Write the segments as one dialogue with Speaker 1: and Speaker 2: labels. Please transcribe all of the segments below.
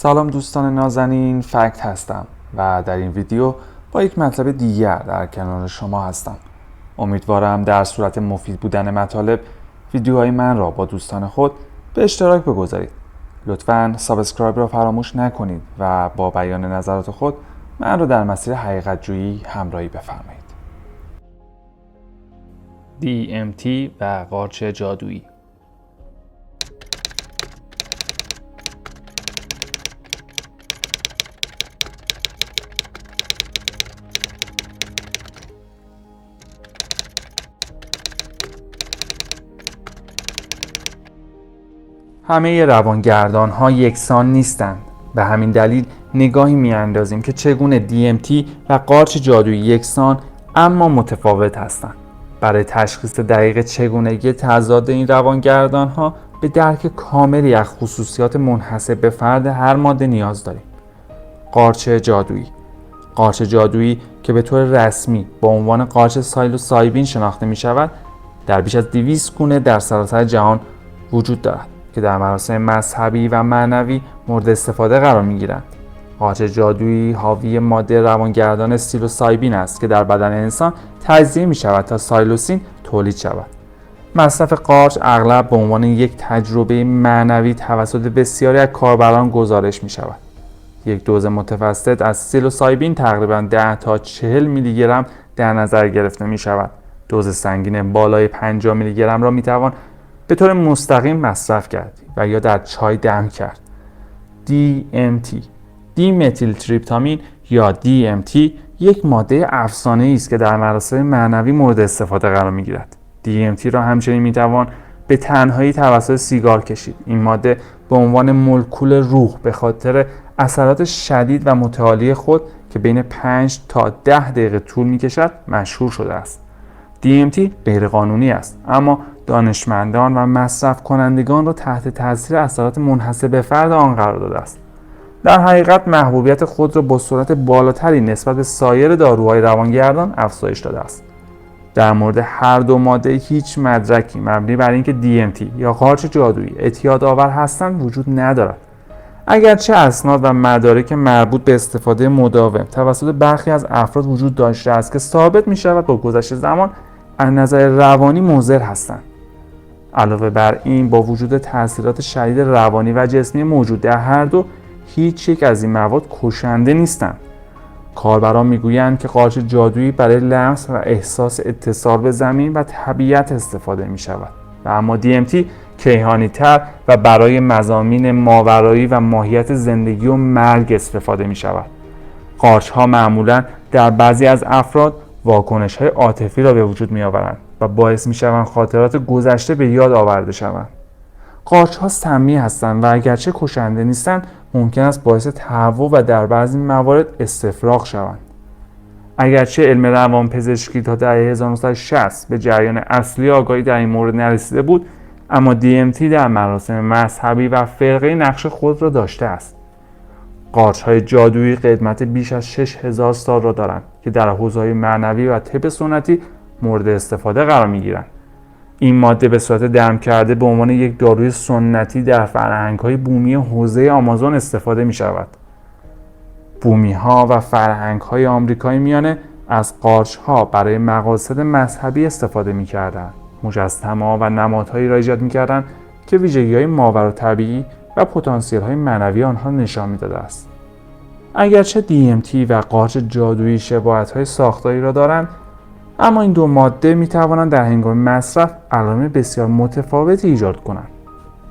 Speaker 1: سلام دوستان نازنین، فکت هستم و در این ویدیو با یک مطلب دیگر در کنار شما هستم. امیدوارم در صورت مفید بودن مطالب ویدیوهای من را با دوستان خود به اشتراک بگذارید. لطفاً سابسکرایب را فراموش نکنید و با بیان نظرات خود من را در مسیر حقیقت جویی همراهی بفرمایید. DMT و قارچ جادویی. همه روانگردان ها یکسان نیستند. به همین دلیل نگاهی میاندازیم که چگونه DMT و قارچ جادویی یکسان اما متفاوت هستند. برای تشخیص دقیق چگونگی تضاد این روانگردان ها به درک کاملی از خصوصیات منحصر به فرد هر ماده نیاز داریم. قارچ جادویی. قارچ جادویی که به طور رسمی با عنوان قارچ سایلوسایبین شناخته می شود، در بیش از 200 گونه در سراسر جهان وجود دارد که در مراسم مذهبی و معنوی مورد استفاده قرار می‌گیرند. قارچ جادویی حاوی ماده روانگردان سایلوسایبین است که در بدن انسان تجزیه می‌شود تا سایلوسین تولید شود. مصرف قارچ اغلب به عنوان یک تجربه معنوی توسط بسیاری از کاربران گزارش می‌شود. یک دوز متوسط از سایلوسایبین تقریباً 10 تا 40 میلی گرم در نظر گرفته می‌شود. دوز سنگین بالای 50 میلی گرم را می‌توان به طور مستقیم مصرف کرد و یا در چای دم کرد. DMT دیمتیل تریپتامین یا DMT یک ماده افسانه‌ای است که در مراسم معنوی مورد استفاده قرار می‌گیرد. DMT را همچنین می‌توان به تنهایی توسط سیگار کشید. این ماده به عنوان مولکول روح به خاطر اثرات شدید و متعالی خود که بین 5 تا 10 دقیقه طول می‌کشد مشهور شده است. DMT غیرقانونی است، اما دانشمندان و مصرف کنندگان را تحت تاثیر اثرات منحصر به فرد آن قرار داده است. در حقیقت محبوبیت خود را با سرعت بالاتری نسبت به سایر داروهای روانگردان افزایش داده است. در مورد هر دو ماده هیچ مدرکی مبنی بر اینکه DMT یا قارچ جادویی اعتیاد آور هستند وجود ندارد. اگرچه اسناد و مدارک مربوط به استفاده مداوم توسط برخی از افراد وجود داشته است که ثابت می شود با گذشت زمان از نظر روانی مضر هستند. علاوه بر این، با وجود تاثیرات شدید روانی و جسمی موجود در هر دو، هیچ یک از این مواد کشنده نیستند. کاربران میگویند که قارچ جادویی برای لمس و احساس اتصال به زمین و طبیعت استفاده می شود و اما DMT کیهانی تر و برای مضامین ماورایی و ماهیت زندگی و مرگ استفاده می شود. قارچ ها معمولا در بعضی از افراد واکنش های عاطفی را به وجود می آورند و باعث می شوند خاطرات گذشته به یاد آورده شوند. قارچ ها سمی هستند و اگرچه کشنده نیستند ممکن است باعث تهوع و در بعضی موارد استفراغ شوند. اگرچه علم روانپزشکی تا دهه 1960 به جریان اصلی آگاهی در این مورد نرسیده بود، اما DMT در مراسم مذهبی و فرقه‌ای نقش خود را داشته است. قارچ‌های جادویی قدمت بیش از 6000 سال را دارند که در حوزه‌های معنوی و طب سنتی مورد استفاده قرار می‌گیرند. این ماده به صورت دم کرده به عنوان یک داروی سنتی در فرهنگ‌های بومی حوزه آمازون استفاده می‌شود. بومی‌ها و فرهنگ‌های آمریکای میانه از قارچ‌ها برای مقاصد مذهبی استفاده می‌کردند. مجسمه‌ها و نمادهایی را ایجاد می‌کردند که ویژگی‌های ماوراءطبیعی و پتانسیل‌های معنوی آنها نشان می‌داده است. اگرچه DMT و قارچ جادویی شباهت‌های ساختاری را دارند، اما این دو ماده می‌توانند در هنگام مصرف علائم بسیار متفاوتی ایجاد کنند.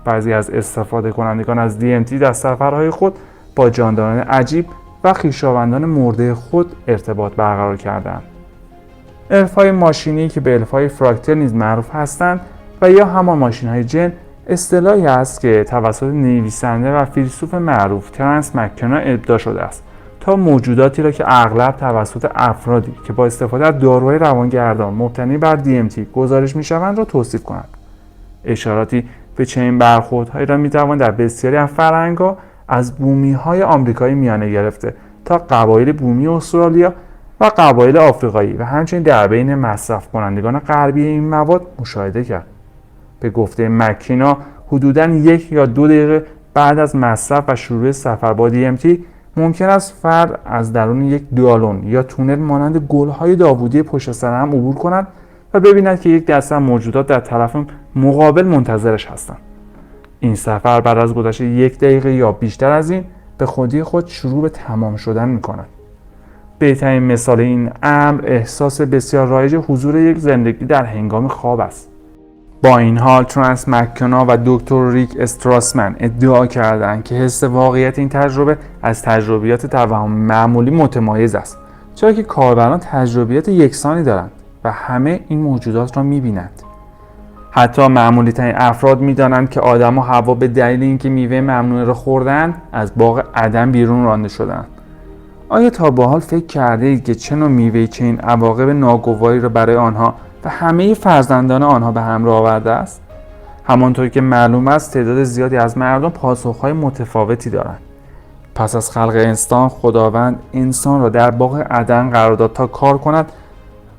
Speaker 1: بعضی از استفاده کنندگان از DMT در سفرهای خود با جانداران عجیب و خویشاوندان مرده خود ارتباط برقرار کردند. الف‌های ماشینی که به الف‌های فراکتال نیز معروف هستند و یا همان ماشین‌های جن، اصطلاحی است که توسط نویسنده و فیلسوف معروف ترنس مک‌کنا ابداع شده است تا موجوداتی را که اغلب توسط افرادی که با استفاده از داروهای روانگردان مبتنی بر DMT گزارش می‌شوند را توصیف کند. اشاراتی به چنین برخوردهایی را می‌توان در بسیاری از فرهنگ‌ها از بومی‌های آمریکای میانه گرفته تا قبایل بومی استرالیا و قبایل آفریقایی و همچنین در بین مصرف کنندگان غربی این مواد مشاهده کرد. به گفته مک‌کنا حدوداً 1 یا 2 دقیقه بعد از مصرف و شروع سفر با DMT ممکن است فرد از درون یک دالون یا تونل مانند گل‌های داوودی پشت سر هم عبور کند و ببیند که یک دسته موجودات در طرف مقابل منتظرش هستند. این سفر بعد از گذشت 1 دقیقه یا بیشتر از این به خودی خود شروع به تمام شدن می‌کند. بهترین مثال این امر احساس بسیار رایج حضور یک زندگی در هنگام خواب است. با این حال ترانس مک‌کنا و دکتر ریک استراسمن ادعا کردند که حس واقعیت این تجربه از تجربیات توهم معمولی متمایز است، چرا که کاربران تجربیات یکسانی دارند و همه این موجودات را می‌بینند. حتی معمولی ترین افراد می‌دانند که آدم و حوا به دلیل اینکه میوه ممنوعه را خوردند از باغ عدن بیرون رانده شدند. آیا تا به حال فکر کرده اید که چه نوع میوه‌ای چنین عواقب ناگواری را برای آنها و همه فرزندان آنها به همراه آورده است؟ همانطور که معلوم است تعداد زیادی از مردم پاسخهای متفاوتی دارند. پس از خلق انسان، خداوند انسان را در باغ عدن قرار داد تا کار کند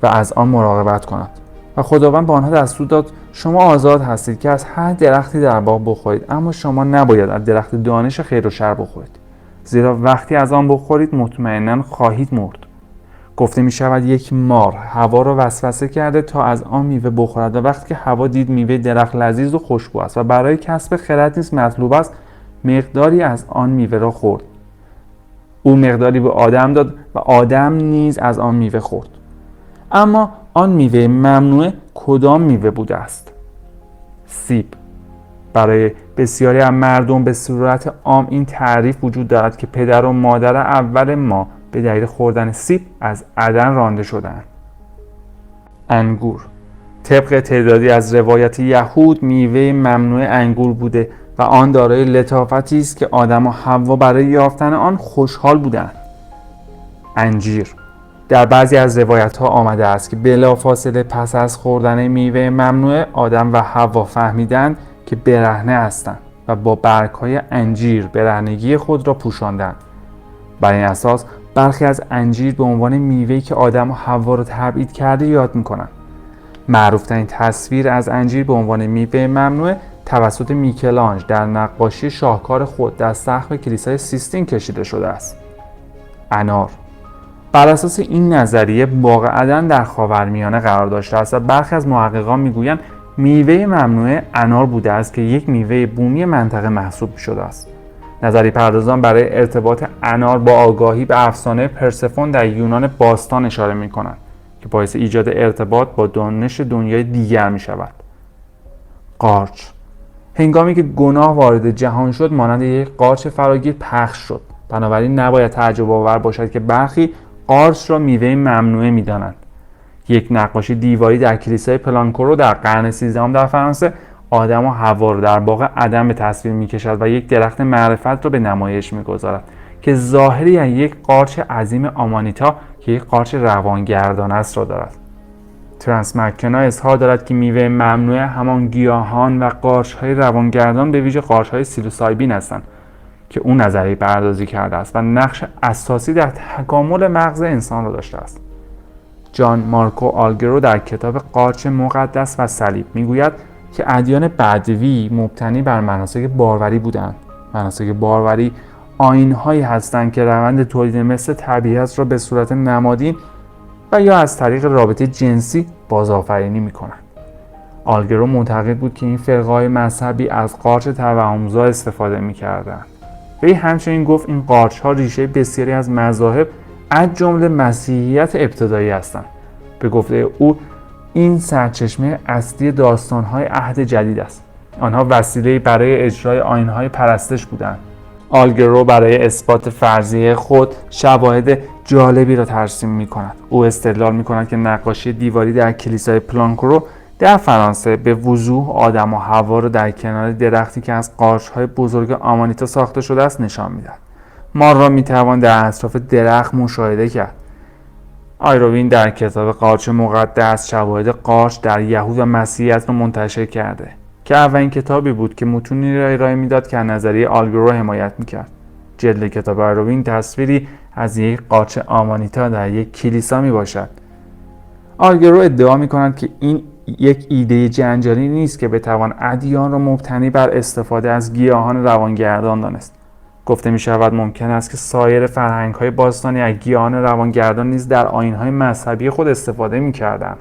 Speaker 1: و از آن مراقبت کند و خداوند به آنها دستور داد شما آزاد هستید که از هر درختی در باغ بخورید، اما شما نباید از درخت دانش خیر و شر بخورید، زیرا وقتی از آن بخورید مطمئناً خواهید مرد. گفته می شود یک مار حوا را وسوسه کرده تا از آن میوه بخورد و وقتی که حوا دید میوه درخت لذیذ و خوشبو است و برای کسب خرد نیز مطلوب است، مقداری از آن میوه را خورد. او مقداری به آدم داد و آدم نیز از آن میوه خورد. اما آن میوه ممنوعه کدام میوه بوده است؟ سیب. برای بسیاری از مردم به صورت عام این تعریف وجود دارد که پدر و مادر اول ما به دلیل خوردن سیب از عدن رانده شدند. انگور. طبق تعدادی از روایات یهود میوه ممنوع انگور بوده و آن دارای لطافتی است که آدم و حوا برای یافتن آن خوشحال بودند. انجیر. در بعضی از روایت‌ها آمده است که بلافاصله پس از خوردن میوه ممنوع آدم و حوا فهمیدند که برهنه هستند و با برگ‌های انجیر برهنگی خود را پوشاندند. بر این اساس برخی از انجیر به عنوان میوه‌ای که آدم و حوا را تبعید کرده یاد می‌کنند. معروف‌ترین تصویر از انجیر به عنوان میوه ممنوع توسط میکلانژ در نقاشی شاهکار خود در سقف کلیسای سیستین کشیده شده است. انار. بر اساس این نظریه باغ عدن در خاورمیانه قرار داشته است و برخی از محققان میگویند میوه ممنوع انار بوده است که یک میوه بومی منطقه محسوب شده است. نظری پردازان برای ارتباط انار با آگاهی به افسانه پرسفون در یونان باستان اشاره می‌کنند که باعث ایجاد ارتباط با دانش دنیای دیگر می‌شود. قارچ. هنگامی که گناه وارد جهان شد مانند یک قارچ فراگیر پخش شد. بنابراین نباید تعجب آور باشد که برخی قارچ را میوه ممنوعه می‌دانند. یک نقاشی دیواری در کلیسای پلانکورو در قرن 13 در فرانسه آدم و حوا را در باغ عدن به تصویر می‌کشد و یک درخت معرفت را به نمایش می‌گذارد که ظاهری از یک قارچ عظیم آمانیتا که یک قارچ روانگردان است را دارد. ترانس مک‌کنا اظهار دارد که میوه ممنوع همان گیاهان و قارچ‌های روانگردان به ویژه قارچ‌های سیلوسایبین هستند که او نظریه پردازی کرده است و نقش اساسی در تکامل مغز انسان را داشته است. جان مارکو آلگرو در کتاب قارچ مقدس و صلیب میگوید که ادیان بدوی مبتنی بر مناسک باروری بودند. مناسک باروری آیین‌هایی هستند که روند تولید مثل طبیعت را به صورت نمادین و یا از طریق رابطه جنسی بازآفرینی می‌کنند. آلگرو معتقد بود که این فرقه‌های مذهبی از قارچ توهم‌زا استفاده می‌کردند. وی همچنین گفت این قارچ‌ها ریشه بسیاری از مذاهب از جمله مسیحیت ابتدایی هستند. به گفته او این سرچشمه اصلی داستان‌های عهد جدید است. آنها وسیله‌ای برای اجرای آیین‌های پرستش بودند. آلگرو برای اثبات فرضیه خود شواهد جالبی را ترسیم می‌کند. او استدلال می‌کند که نقاشی دیواری در کلیسای پلانکورو در فرانسه به وضوح آدم و حوا را در کنار درختی که از قارچ‌های بزرگ آمانیتا ساخته شده است نشان می‌دهد. مار را می‌توان در اطراف درخت مشاهده کرد. آیروین در کتاب قارچ مقدس شواهد قارچ در یهود و مسیحیت را منتشر کرده که اولین کتابی بود که متونی را ارائه میداد که نظریه آلگرو حمایت میکرد. جلد کتاب آیروین تصویری از یک قارچ آمانیتا در یک کلیسا میباشد. آلگرو ادعا میکند که این یک ایده جنجالی نیست که بتوان ادیان را مبتنی بر استفاده از گیاهان روانگردان دانست. گفته می شود ممکن است که سایر فرهنگ‌های باستانی از گیاهان روانگردان نیز در آیین‌های مذهبی خود استفاده می‌کردند.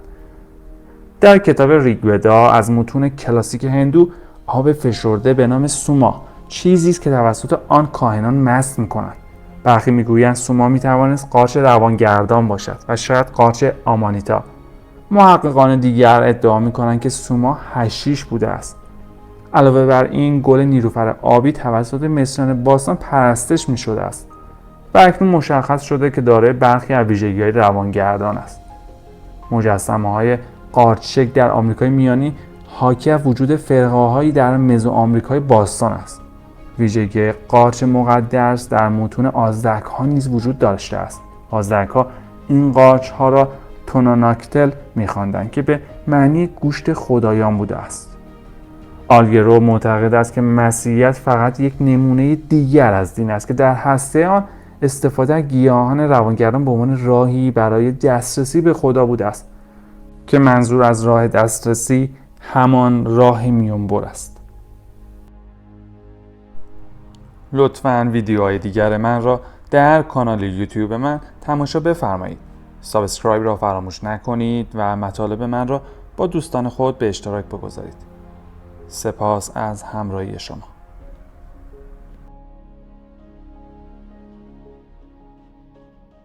Speaker 1: در کتاب ریگودا از متون کلاسیک هندو، آب فشرده به نام سوما چیزی است که توسط آن کاهنان مست می‌کنند. برخی می‌گویند سوما می‌توانست قارچ روانگردان باشد و شاید قارچ آمانیتا. محققان دیگر ادعا می‌کنند که سوما حشیش بوده است. علاوه بر این، گل نیلوفر آبی توسط مصریان باستان پرستش می‌شده است و اکنون مشخص شده که دارای برخی از ویژگی‌های روانگردان است. مجسمه‌های قارچشکل در آمریکای میانی حاکی از وجود فرقه‌هایی در مزوآمریکای باستان است. ویژگی قارچ مقدس در متون آزتک‌ها نیز وجود داشته است. آزتک‌ها این قارچ‌ها را توناناکتل می‌خواندند که به معنی گوشت خدایان بوده است. آلگرو معتقد است که مسیحیت فقط یک نمونه دیگر از دین است که در هسته آن استفاده از گیاهان روانگردان به عنوان راهی برای دسترسی به خدا بوده است که منظور از راه دسترسی همان راه میانبر است. لطفاً ویدیوهای دیگر من را در کانال یوتیوب من تماشا بفرمایید. سابسکرایب را فراموش نکنید و مطالب من را با دوستان خود به اشتراک بگذارید. سپاس از همراهی شما.